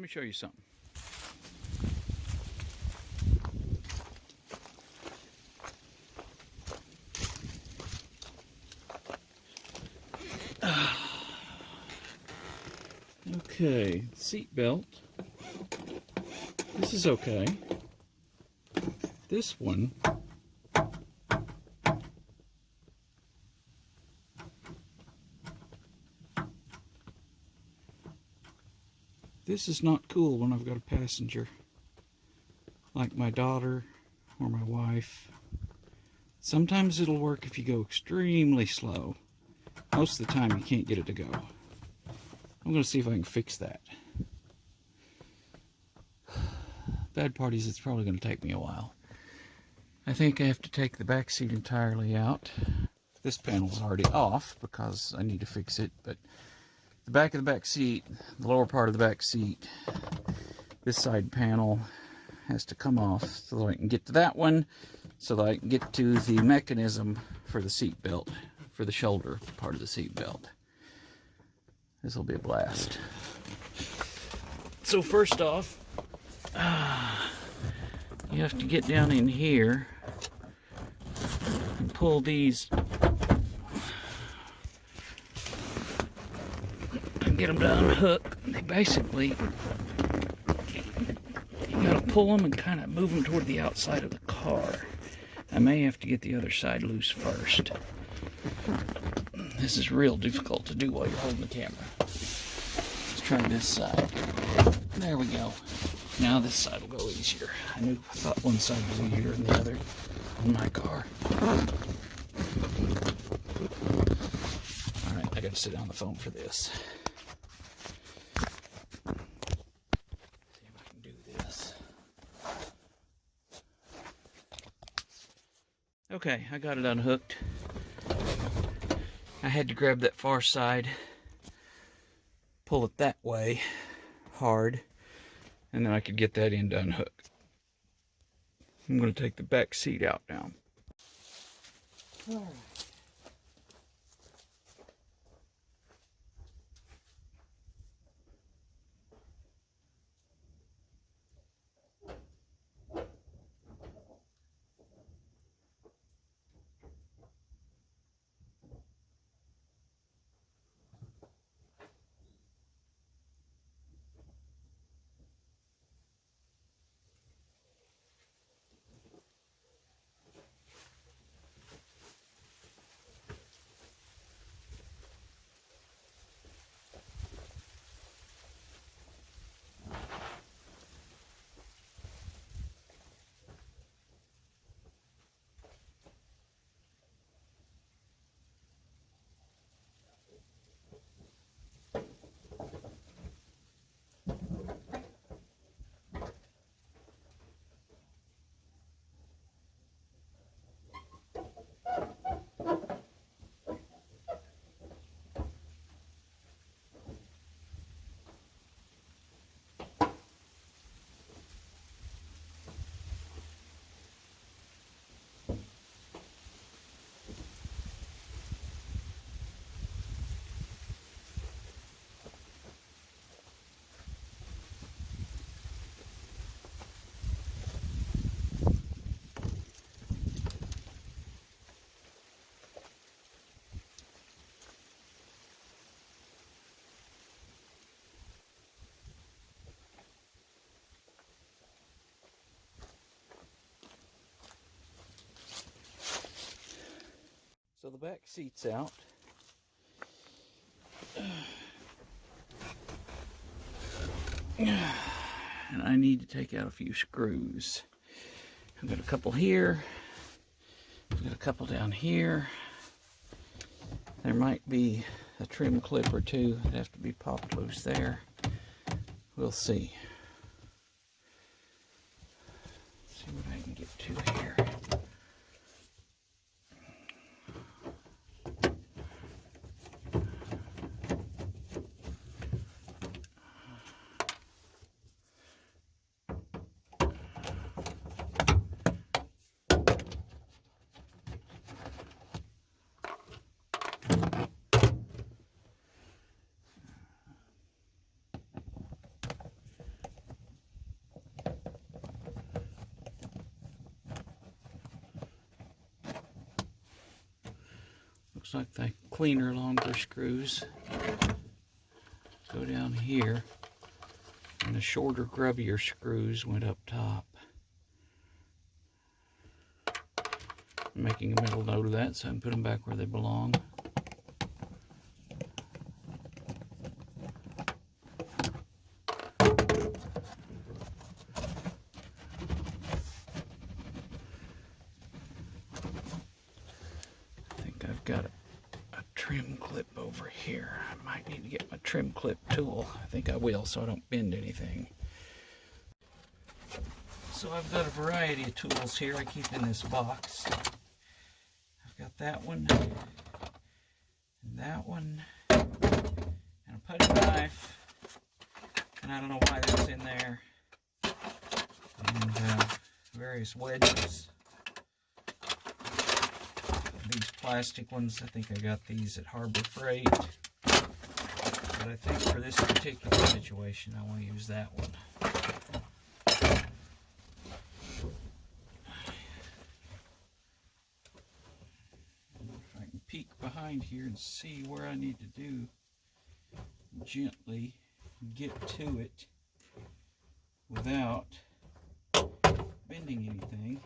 me show you something. Okay, seat belt. This is okay. This one, this is not cool when I've got a passenger, like my daughter or my wife. Sometimes it'll work if you go extremely slow. Most of the time you can't get it to go. I'm going to see if I can fix that. Bad part is it's probably going to take me a while. I think I have to take the back seat entirely out. This panel's already off because I need to fix it, but the back of the back seat, the lower part of the back seat, this side panel has to come off so that I can get to that one, so that I can get to the mechanism for the seat belt, for the shoulder part of the seat belt. This will be a blast. So first off, you have to get down in here and pull these and get them to unhook. They basically, you gotta pull them and kind of move them toward the outside of the car. I may have to get the other side loose first. This is real difficult to do while you're holding the camera. Let's try this side. There we go. Now this side will go easier. I thought one side was easier than the other on my car. Alright, I gotta sit down on the phone for this. See if I can do this. Okay, I got it unhooked. I had to grab that far side, pull it that way hard, and then I could get that end to unhook. I'm going to take the back seat out now. All right. So the back seat's out. And I need to take out a few screws. I've got a couple here. I've got a couple down here. There might be a trim clip or two that have to be popped loose there. We'll see. See what I can get to here. Looks like the cleaner, longer screws go down here, and the shorter, grubbier screws went up top. I'm making a mental note of that so I can put them back where they belong. I think I've got a trim clip over here. I might need to get my trim clip tool. I think I will, so I don't bend anything. So I've got a variety of tools here I keep in this box. I've got that one, and that one, and a putty knife, and I don't know why that's in there, and various wedges. These plastic ones, I think I got these at Harbor Freight, but I think for this particular situation I want to use that one. If I can peek behind here and see where I need to do, gently get to it without bending anything.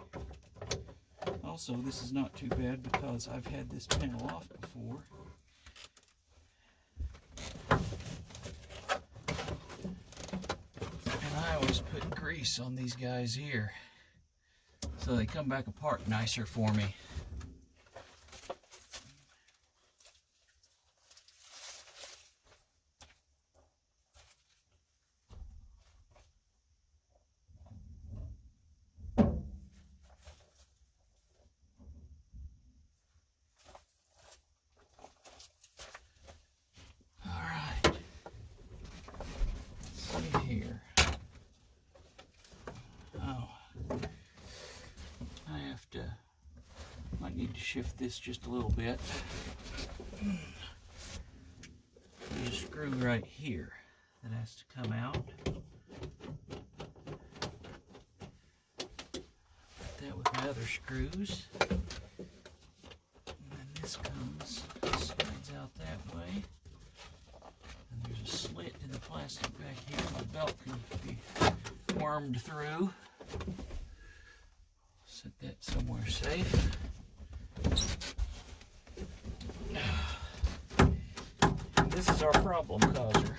Also, this is not too bad because I've had this panel off before. And I always put grease on these guys here so they come back apart nicer for me. Here. Oh, might need to shift this just a little bit. There's a screw right here that has to come out. Put that with my other screws. And then this slides out that way. And there's a slit in the plastic back here. My belt can be wormed through. Set that somewhere safe. And this is our problem causer.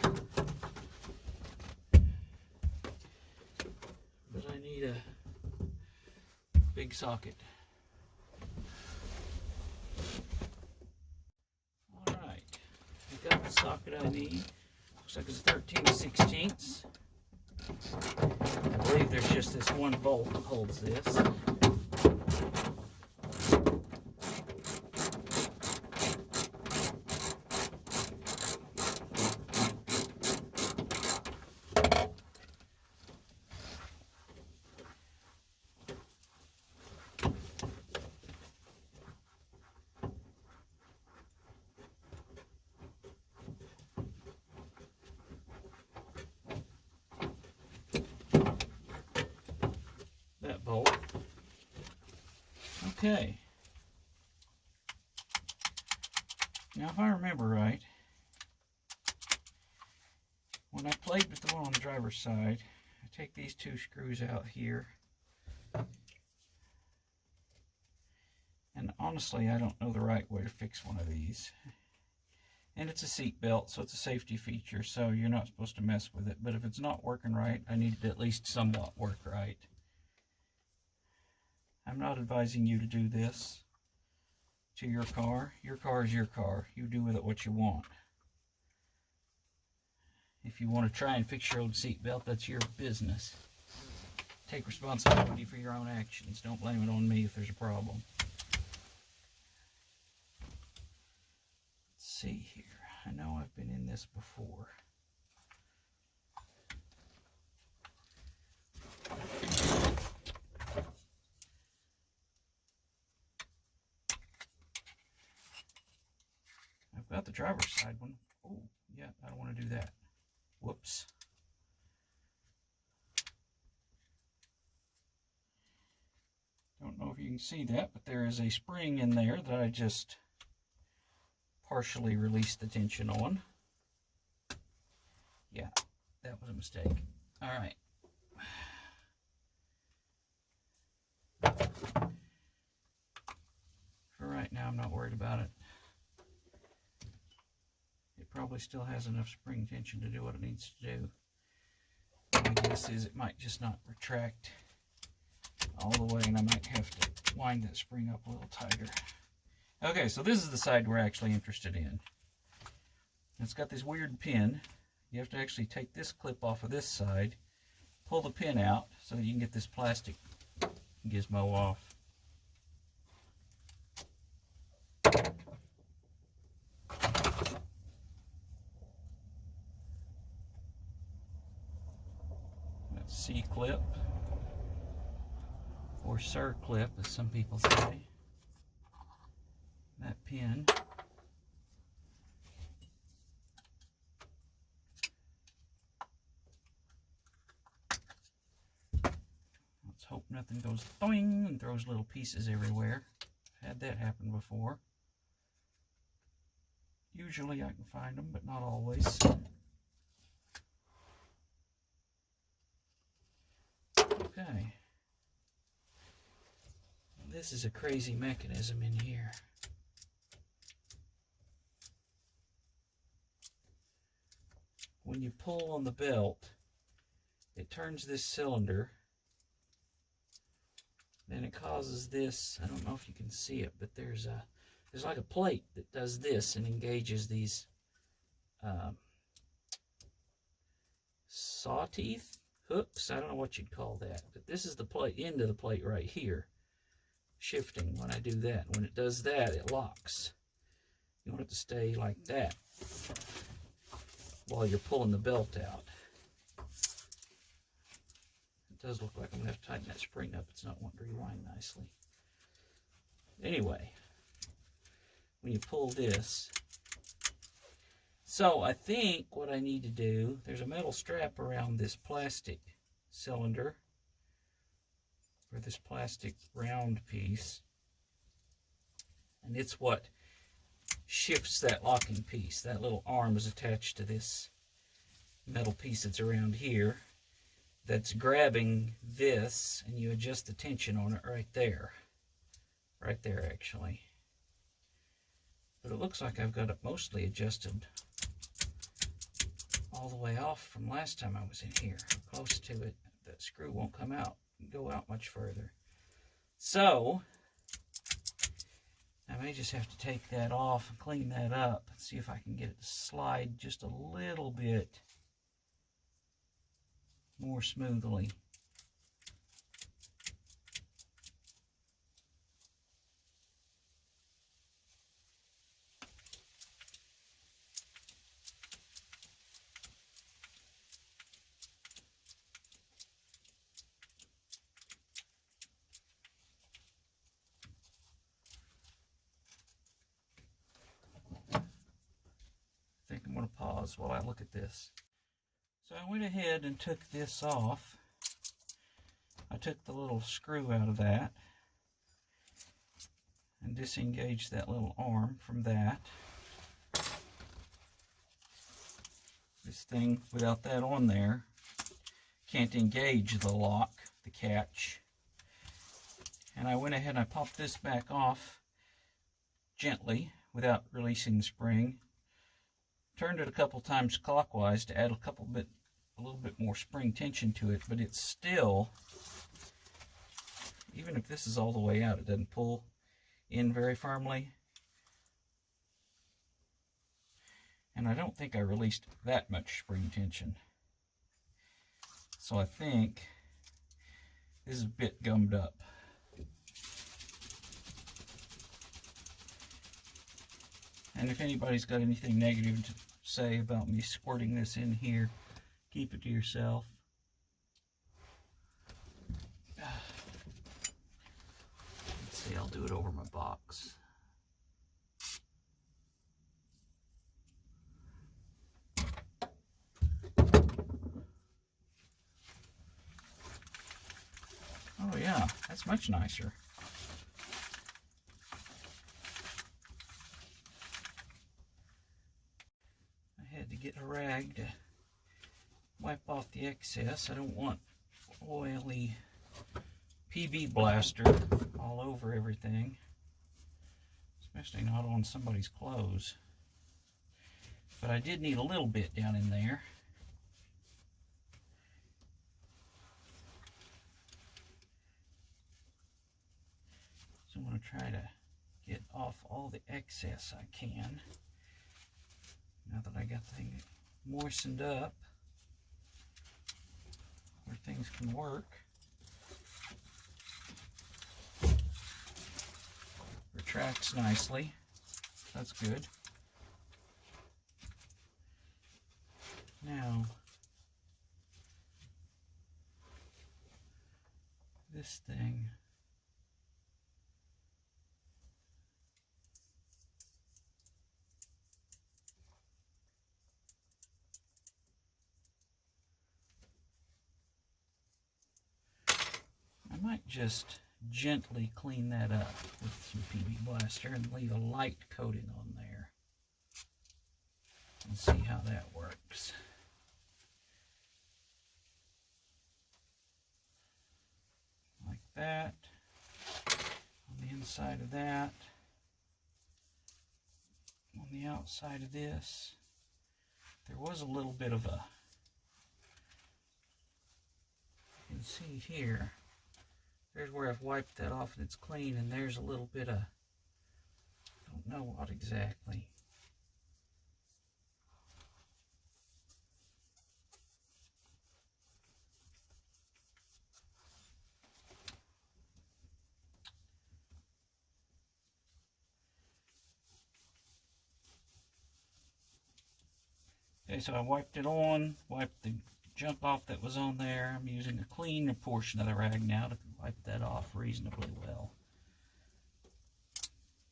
But I need a big socket. Alright, I got the socket I need. Looks like it's 13/16. I believe there's just this one bolt that holds this. That bolt. Okay. Now if I remember right, when I played with the one on the driver's side, I take these two screws out here. And honestly, I don't know the right way to fix one of these. And it's a seat belt, so it's a safety feature, so you're not supposed to mess with it. But if it's not working right, I need it to at least somewhat work right. I'm not advising you to do this to your car. Your car is your car. You do with it what you want. If you want to try and fix your old seat belt, that's your business. Take responsibility for your own actions. Don't blame it on me if there's a problem. Let's see here. I know I've been in this before. I've got the driver's side one. Oh, yeah, I don't want to do that. Whoops. Don't know if you can see that, but there is a spring in there that I just partially released the tension on. Yeah, that was a mistake. All right. For right now, I'm not worried about it. It probably still has enough spring tension to do what it needs to do. My guess is it might just not retract all the way, and I might have to wind that spring up a little tighter. Okay, so this is the side we're actually interested in. It's got this weird pin. You have to actually take this clip off of this side, pull the pin out so that you can get this plastic gizmo off. That's C-clip, or Sir-clip, as some people say. That pin. Let's hope nothing goes boing and throws little pieces everywhere. I've had that happen before. Usually I can find them, but not always. Okay. This is a crazy mechanism in here. When you pull on the belt, it turns this cylinder. Then it causes this, I don't know if you can see it, but there's like a plate that does this and engages these saw teeth, hooks, I don't know what you'd call that, but this is the plate, end of the plate right here, shifting when I do that. When it does that, it locks. You want it to stay like that while you're pulling the belt out. It does look like I'm going to have to tighten that spring up. It's not wanting to rewind nicely. Anyway, when you pull this, so I think what I need to do, there's a metal strap around this plastic cylinder, or this plastic round piece, and it's what shifts that locking piece. That little arm is attached to this metal piece that's around here that's grabbing this, and you adjust the tension on it right there. Right there, actually. But it looks like I've got it mostly adjusted all the way off from last time I was in here. Close to it. That screw won't come out, go out much further. So, I may just have to take that off and clean that up and see if I can get it to slide just a little bit more smoothly. I think I'm going to pause while I look at this. So I went ahead and took this off. I took the little screw out of that and disengaged that little arm from that. This thing, without that on there, can't engage the lock, the catch. And I went ahead and I popped this back off gently without releasing the spring. Turned it a couple times clockwise to add a little bit more spring tension to it, but it's still, even if this is all the way out, it doesn't pull in very firmly. And I don't think I released that much spring tension. So I think this is a bit gummed up. And if anybody's got anything negative to say about me squirting this in here, keep it to yourself. Let's see, I'll do it over my box. Oh yeah, that's much nicer. the excess. I don't want oily PB blaster all over everything, especially not on somebody's clothes. But I did need a little bit down in there. So I'm going to try to get off all the excess I can. Now that I got the thing moistened up where things can work. Retracts nicely. That's good. Now, this thing. I might just gently clean that up with some PB Blaster and leave a light coating on there and see how that works. Like that. On the inside of that. On the outside of this. There was a little bit of a, you can see here, there's where I've wiped that off and it's clean, and there's a little bit of, I don't know what exactly. Okay, so I wiped it on, wiped the junk off that was on there. I'm using a cleaner portion of the rag now to wipe that off reasonably well.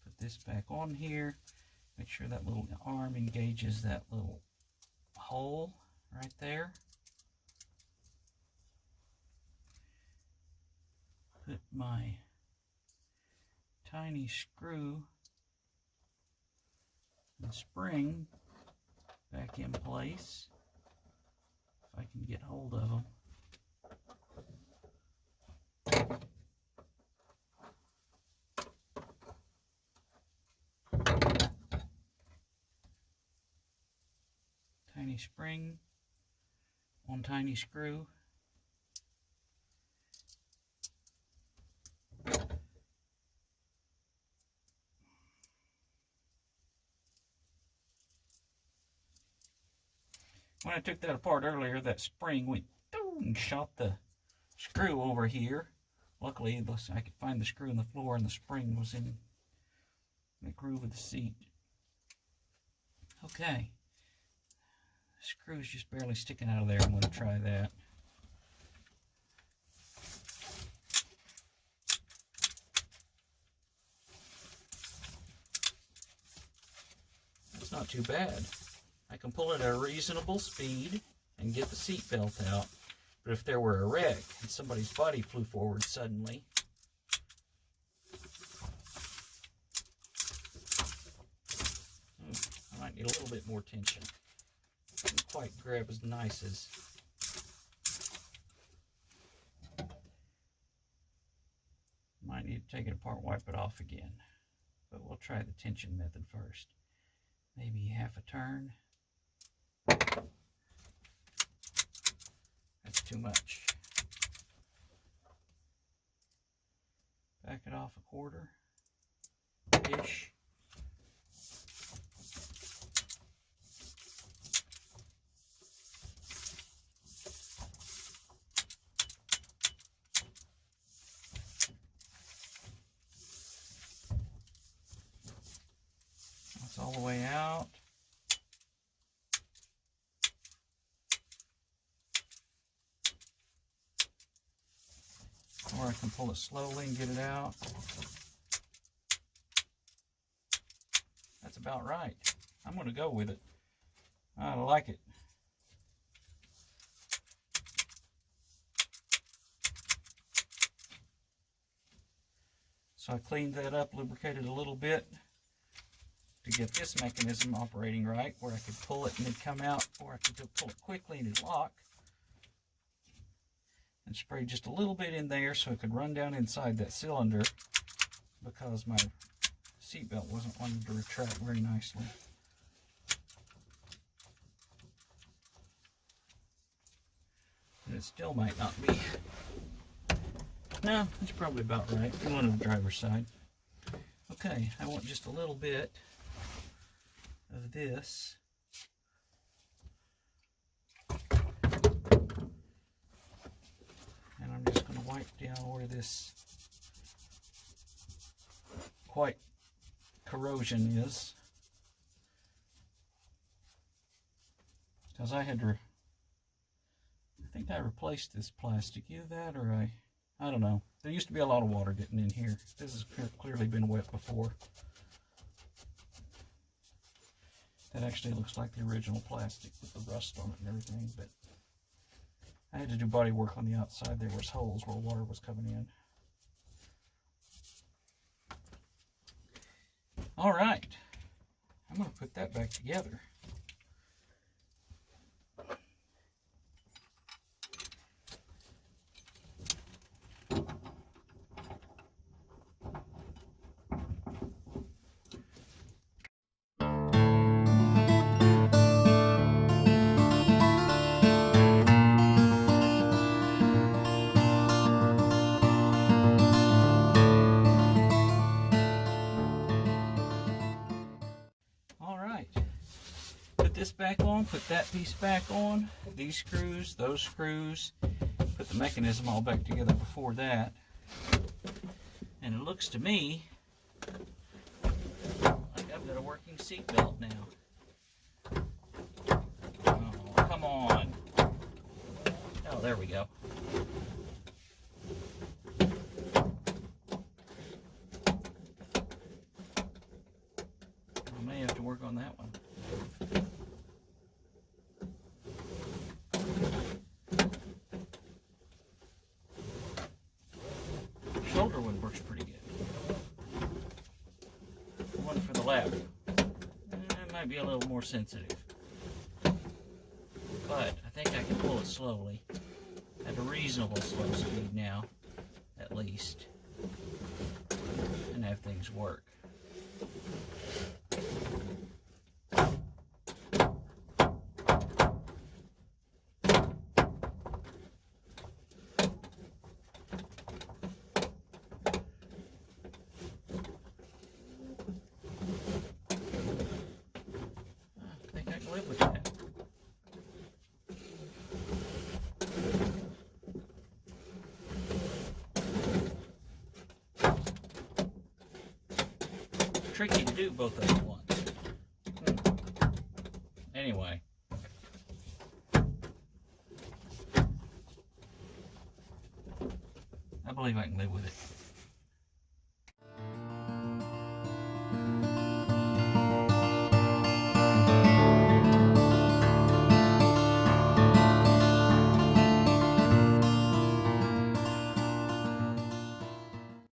Put this back on here. Make sure that little arm engages that little hole right there. Put my tiny screw and spring back in place, if I can get hold of them. Tiny spring on tiny screw. When I took that apart earlier, that spring went and shot the screw over here. Luckily, I could find the screw in the floor, and the spring was in the groove of the seat. Okay. The screw's just barely sticking out of there. I'm going to try that. That's not too bad. I can pull it at a reasonable speed and get the seat belt out. But if there were a wreck and somebody's body flew forward suddenly, I might need a little bit more tension. Didn't quite grab as nice as. Might need to take it apart, wipe it off again. But we'll try the tension method first. Maybe half a turn. That's too much. Back it off a quarter-ish. That's all the way out. Or I can pull it slowly and get it out. That's about right. I'm going to go with it. I like it. So I cleaned that up, lubricated a little bit to get this mechanism operating right, where I could pull it and it'd come out, or I could pull it quickly and it'd lock. and sprayed just a little bit in there so it could run down inside that cylinder, because my seatbelt wasn't wanting to retract very nicely. And it still might not be. No, it's probably about right. You want on the driver's side. Okay, I want just a little bit of this. And I'm just going to wipe down where this white corrosion is. Because I think I replaced this plastic. Either that or I don't know. There used to be a lot of water getting in here. This has clearly been wet before. That actually looks like the original plastic with the rust on it and everything, but I had to do body work on the outside. There was holes where water was coming in. All right, I'm going to put that back together. This back on, put that piece back on, these screws, those screws, put the mechanism all back together before that. And it looks to me like I've got a working seat belt now. Oh, come on. Oh, there we go. I may have to work on that one. Shoulder one works pretty good. The one for the lap, it might be a little more sensitive, but I think I can pull it slowly at a reasonable slow speed now, at least, and have things work. Live with that. Tricky to do both of them at once. Anyway. I believe I can live with it.